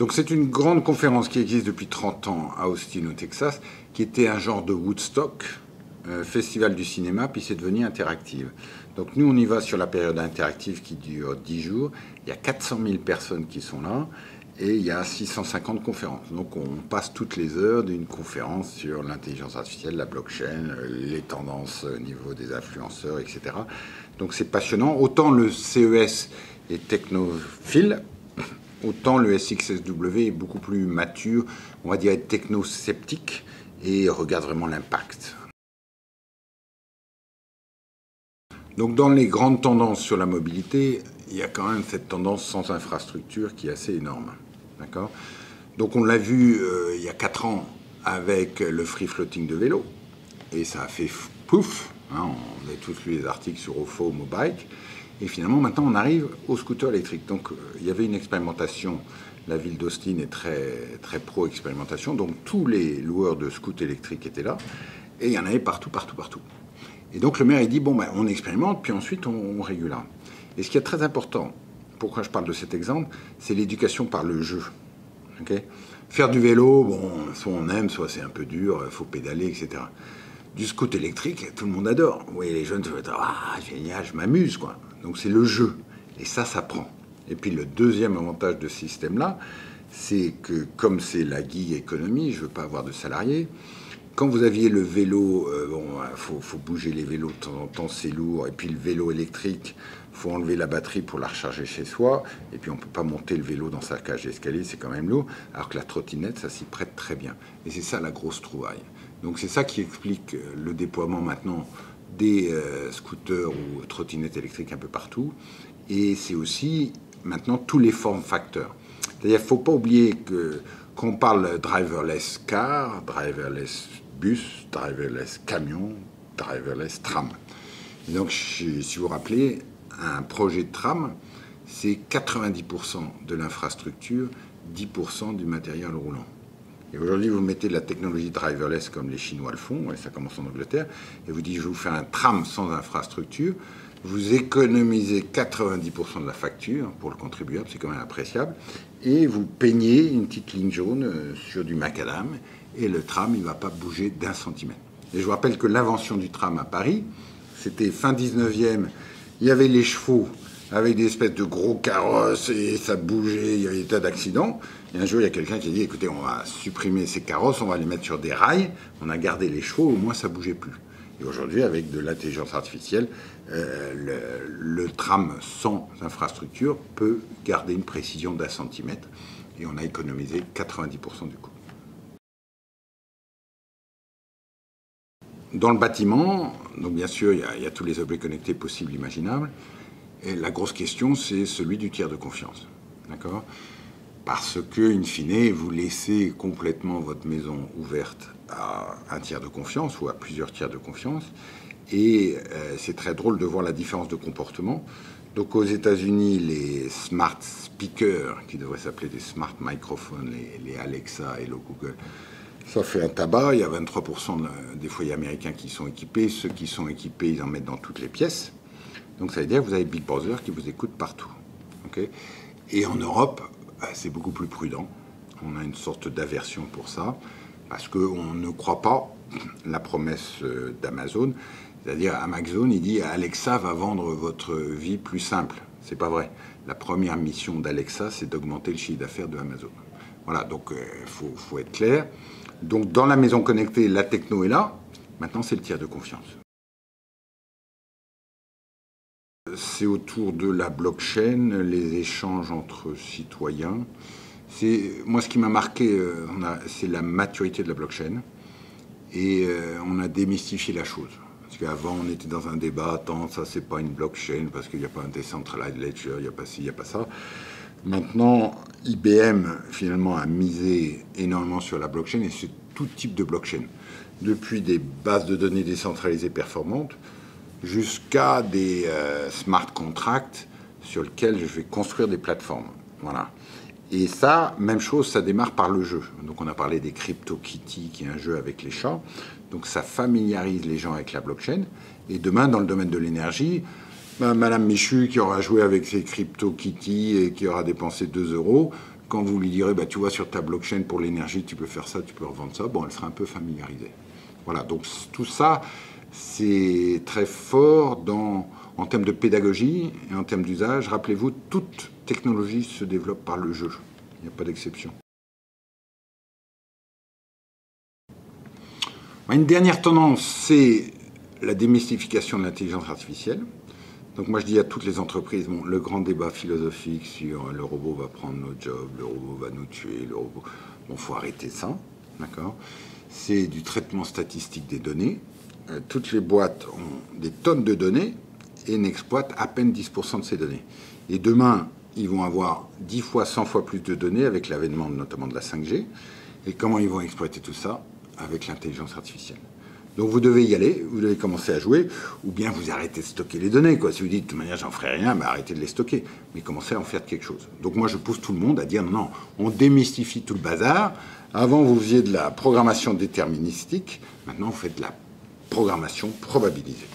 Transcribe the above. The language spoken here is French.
Donc c'est une grande conférence qui existe depuis 30 ans à Austin au Texas, qui était un genre de Woodstock, festival du cinéma, puis c'est devenu interactive. Donc nous on y va sur la période interactive qui dure 10 jours, il y a 400 000 personnes qui sont là, et il y a 650 conférences. Donc on passe toutes les heures d'une conférence sur l'intelligence artificielle, la blockchain, les tendances au niveau des influenceurs, etc. Donc c'est passionnant. Autant le CES est technophile, autant le SXSW est beaucoup plus mature, on va dire être technosceptique, et regarde vraiment l'impact. Donc dans les grandes tendances sur la mobilité, il y a quand même cette tendance sans infrastructure qui est assez énorme. D'accord ? Donc on l'a vu il y a 4 ans avec le free floating de vélo, et ça a fait pouf, hein, on a tous lu les articles sur OFO, Mobike, et finalement maintenant on arrive au scooter électrique. Donc il y avait une expérimentation, la ville d'Austin est très pro-expérimentation, donc tous les loueurs de scooters électriques étaient là, et il y en avait partout. Et donc le maire il dit, bon ben on expérimente, puis ensuite on régulera. Et ce qui est très important, pourquoi je parle de cet exemple, c'est l'éducation par le jeu. Okay ? Faire du vélo, bon, soit on aime, soit c'est un peu dur, il faut pédaler, etc. Du scooter électrique, tout le monde adore. Oui, les jeunes se disent, ah, génial, je m'amuse, quoi. Donc c'est le jeu. Et ça prend. Et puis le deuxième avantage de ce système-là, c'est que comme c'est la gig économie, je ne veux pas avoir de salariés, quand vous aviez le vélo, faut bouger les vélos de temps en temps, c'est lourd. Et puis le vélo électrique, faut enlever la batterie pour la recharger chez soi. Et puis on ne peut pas monter le vélo dans sa cage d'escalier, c'est quand même lourd. Alors que la trottinette, ça s'y prête très bien. Et c'est ça la grosse trouvaille. Donc c'est ça qui explique le déploiement maintenant des scooters ou trottinettes électriques un peu partout. Et c'est aussi maintenant tous les formes facteurs. C'est-à-dire qu'il ne faut pas oublier que quand on parle driverless car, driverless bus, driverless camion, driverless tram. Et donc, si vous vous rappelez, un projet de tram, c'est 90% de l'infrastructure, 10% du matériel roulant. Et aujourd'hui, vous mettez de la technologie driverless comme les Chinois le font, et ça commence en Angleterre, et vous dites, je vais vous faire un tram sans infrastructure, vous économisez 90% de la facture pour le contribuable, c'est quand même appréciable, et vous peignez une petite ligne jaune sur du macadam, et le tram, il ne va pas bouger d'1 centimètre. Et je vous rappelle que l'invention du tram à Paris, c'était fin 19e, il y avait les chevaux avec des espèces de gros carrosses, et ça bougeait, il y avait des tas d'accidents. Et un jour, il y a quelqu'un qui a dit, écoutez, on va supprimer ces carrosses, on va les mettre sur des rails, on a gardé les chevaux, au moins ça ne bougeait plus. Et aujourd'hui, avec de l'intelligence artificielle, le tram sans infrastructure peut garder une précision d'1 centimètre, et on a économisé 90% du coût. Dans le bâtiment, donc bien sûr, il y a tous les objets connectés possibles, imaginables. Et la grosse question, c'est celui du tiers de confiance. D'accord ? Parce que, in fine, vous laissez complètement votre maison ouverte à un tiers de confiance ou à plusieurs tiers de confiance. Et c'est très drôle de voir la différence de comportement. Donc aux États-Unis, les smart speakers, qui devraient s'appeler des smart microphones, les Alexa et le Google, ça fait un tabac. Il y a 23% des foyers américains qui sont équipés. Ceux qui sont équipés, ils en mettent dans toutes les pièces. Donc ça veut dire que vous avez Big Brother qui vous écoute partout. Okay ? Et en Europe, c'est beaucoup plus prudent. On a une sorte d'aversion pour ça, parce qu'on ne croit pas la promesse d'Amazon. C'est-à-dire, Amazon, il dit Alexa va vendre votre vie plus simple. C'est pas vrai. La première mission d'Alexa, c'est d'augmenter le chiffre d'affaires de Amazon. Voilà, donc faut être clair. Donc dans la maison connectée, la techno est là. Maintenant, c'est le tiers de confiance. C'est autour de la blockchain, les échanges entre citoyens. Moi, ce qui m'a marqué, c'est la maturité de la blockchain. Et on a démystifié la chose. Parce qu'avant, on était dans un débat, attends, ça, c'est pas une blockchain, parce qu'il n'y a pas un decentralized ledger, il n'y a pas ci, il n'y a pas ça. Maintenant, IBM, finalement, a misé énormément sur la blockchain, et c'est tout type de blockchain. Depuis des bases de données décentralisées performantes, jusqu'à des smart contracts sur lesquels je vais construire des plateformes. Voilà. Et ça, même chose, ça démarre par le jeu. Donc on a parlé des CryptoKitties, qui est un jeu avec les chats. Donc ça familiarise les gens avec la blockchain. Et demain, dans le domaine de l'énergie, Madame Michu, qui aura joué avec ses CryptoKitties et qui aura dépensé 2 €, quand vous lui direz, bah, tu vois, sur ta blockchain pour l'énergie, tu peux faire ça, tu peux revendre ça, bon, elle sera un peu familiarisée. Voilà, donc tout ça, c'est très fort en termes de pédagogie et en termes d'usage. Rappelez-vous, toute technologie se développe par le jeu. Il n'y a pas d'exception. Une dernière tendance, c'est la démystification de l'intelligence artificielle. Donc moi je dis à toutes les entreprises, bon, le grand débat philosophique sur le robot va prendre nos jobs, le robot va nous tuer, le robot... Bon, faut arrêter ça, d'accord? C'est du traitement statistique des données. Toutes les boîtes ont des tonnes de données et n'exploitent à peine 10% de ces données. Et demain, ils vont avoir 10 fois, 100 fois plus de données avec l'avènement notamment de la 5G. Et comment ils vont exploiter tout ça? Avec l'intelligence artificielle. Donc vous devez y aller, vous devez commencer à jouer, ou bien vous arrêtez de stocker les données. Quoi. Si vous dites, de toute manière, j'en ferai rien, mais arrêtez de les stocker. Mais commencez à en faire quelque chose. Donc moi, je pousse tout le monde à dire, non, on démystifie tout le bazar. Avant, vous faisiez de la programmation déterministique. Maintenant, vous faites de la programmation probabilisée.